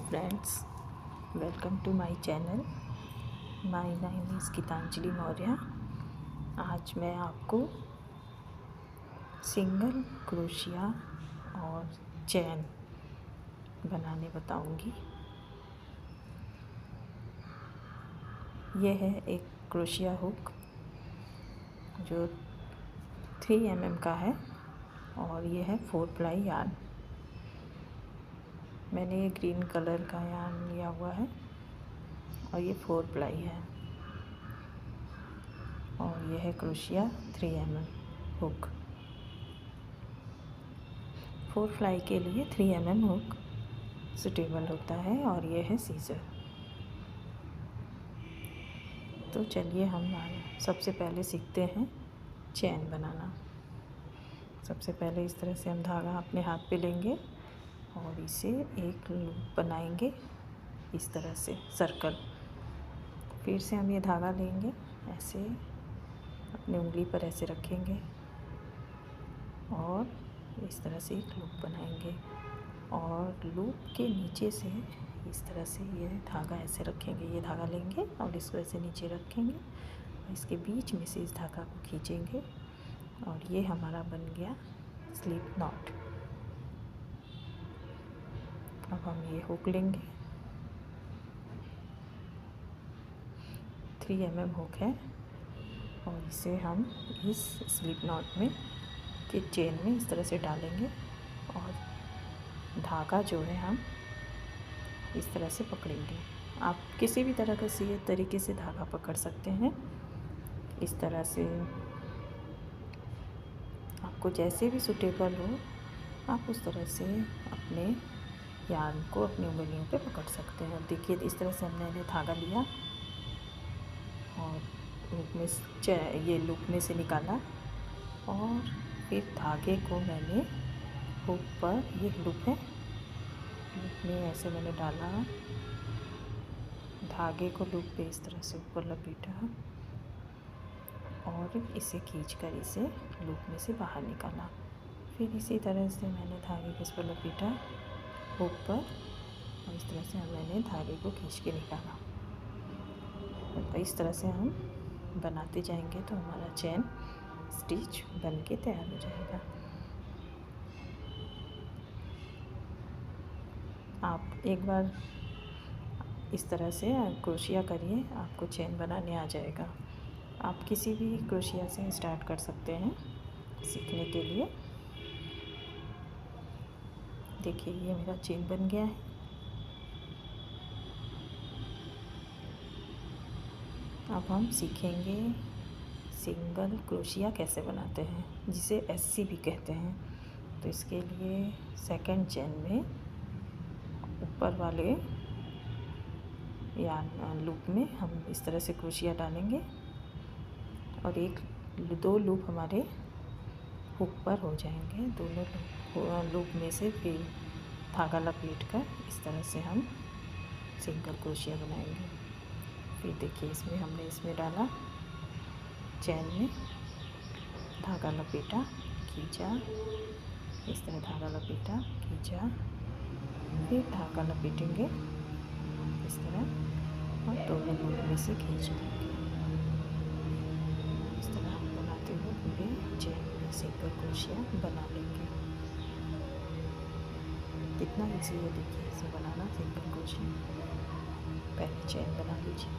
friends, welcome to my channel. My name is Geetanjali Maurya. आज मैं आपको सिंगल क्रोशिया और चैन बनाने बताऊंगी। यह है एक क्रोशिया हुक जो 3 mm का है और यह है 4 प्लाई यार्न। मैंने ये ग्रीन कलर का यार्न लिया हुआ है और ये 4 प्लाई है और यह है क्रोशिया 3 mm हुक। 4 प्लाई के लिए 3 mm हुक सुटेबल होता है और ये है सीजर। तो चलिए हम सबसे पहले सीखते हैं चैन बनाना। सबसे पहले इस तरह से हम धागा अपने हाथ पे लेंगे और इसे एक लूप बनाएंगे इस तरह से सर्कल। फिर से हम ये धागा लेंगे, ऐसे अपनी उंगली पर ऐसे रखेंगे और इस तरह से एक लूप बनाएंगे और लूप के नीचे से इस तरह से ये धागा ऐसे रखेंगे। ये धागा लेंगे और इसको ऐसे नीचे रखेंगे और इसके बीच में से इस धागा को खींचेंगे और ये हमारा बन गया स्लिप नॉट। अब हम ये हुक लेंगे, 3 mm हुक है और इसे हम इस स्लिप नॉट में के चेन में इस तरह से डालेंगे और धागा जो है हम इस तरह से पकड़ेंगे। आप किसी भी तरह से तरीके से धागा पकड़ सकते हैं। इस तरह से आपको जैसे भी सूटेबल हो आप उस तरह से अपने यार्न को अपनी उंगलियों पे पकड़ सकते हैं। देखिए इस तरह से हमने धागा लिया और ये लूप में से निकाला और फिर धागे को मैंने हुक पर, ये लूप है, लूप में ऐसे मैंने डाला, धागे को लूप पे इस तरह से ऊपर लपेटा और इसे खींचकर इसे लूप में से बाहर निकाला। फिर इसी तरह से मैंने धागे को इस पर लपेटा हुक पर और इस तरह से मैंने धागे को खींच के निकाला। तो इस तरह से हम बनाते जाएंगे तो हमारा चैन स्टिच बन के तैयार हो जाएगा। आप एक बार इस तरह से क्रोशिया करिए, आपको चैन बनाने आ जाएगा। आप किसी भी क्रोशिया से स्टार्ट कर सकते हैं सीखने के लिए। देखिए ये मेरा चेन बन गया है। अब हम सीखेंगे सिंगल क्रोशिया कैसे बनाते हैं, जिसे एससी भी कहते हैं। तो इसके लिए सेकंड चेन में ऊपर वाले या लूप में हम इस तरह से क्रोशिया डालेंगे और दो लूप हमारे हुक पर हो जाएंगे। दोनों लूप में से फिर धागा लपेट कर इस तरह से हम सिंगल क्रोशिया बनाएंगे। फिर देखिए इसमें डाला, चैन में धागा लपेटा, खींचा, इस तरह धागा लपेटा, खींचा, फिर धागा लपेटेंगे इस तरह और दोनों लूप में से खींच देंगे। इस तरह हम बनाते हुए पूरे चैन में सिंगल क्रोशिया बना लेंगे। कितना इजी है देखिए इसे बनाना सिंगल क्रोशिया। पहले चैन बना लीजिए,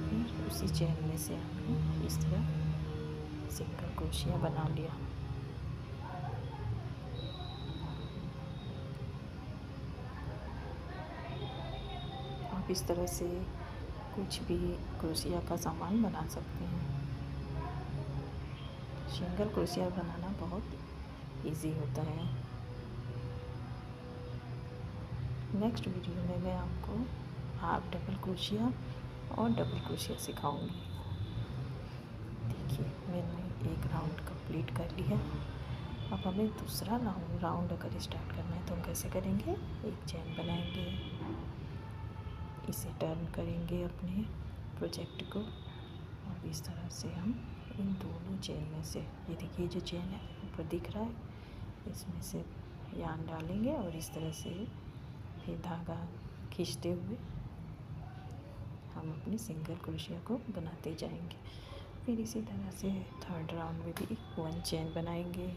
फिर उसी चैन में से आपने इस तरह सिंगल क्रोशिया बना लिया। आप इस तरह से कुछ भी क्रोशिया का सामान बना सकते हैं। सिंगल क्रोशिया बनाना बहुत इजी होता है। नेक्स्ट वीडियो में मैं आपको हाफ डबल क्रोशिया और डबल क्रोशिया सिखाऊंगी। देखिए मैंने एक राउंड कंप्लीट कर लिया। अब हमें दूसरा राउंड अगर स्टार्ट करना है तो हम कैसे करेंगे, एक चैन बनाएंगे, इसे टर्न करेंगे अपने प्रोजेक्ट को और इस तरह से हम इन दोनों चेन में से, ये देखिए जो चेन है ऊपर दिख रहा है, इसमें से यार्न डालेंगे और इस तरह से फिर धागा खींचते हुए हम अपनी सिंगल क्रोशिया को बनाते जाएंगे। फिर इसी तरह से थर्ड राउंड में भी 1 चेन बनाएंगे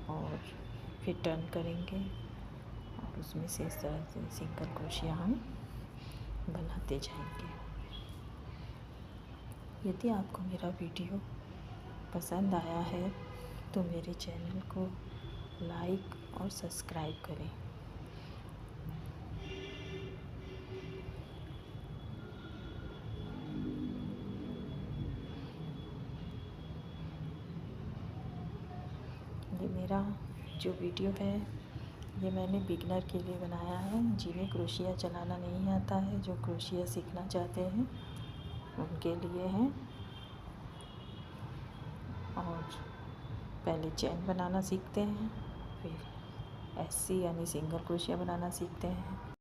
और फिर टर्न करेंगे और उसमें से इस तरह से सिंगल क्रोशिया हम बनाते जाएंगे। यदि आपको मेरा वीडियो पसंद आया है तो मेरे चैनल को लाइक और सब्सक्राइब करें। ये मेरा जो वीडियो है ये मैंने बिगनर के लिए बनाया है, जिन्हें क्रोशिया चलाना नहीं आता है, जो क्रोशिया सीखना चाहते हैं उनके लिए है। और पहले चेन बनाना सीखते हैं, फिर एससी यानी सिंगल क्रोशिया बनाना सीखते हैं,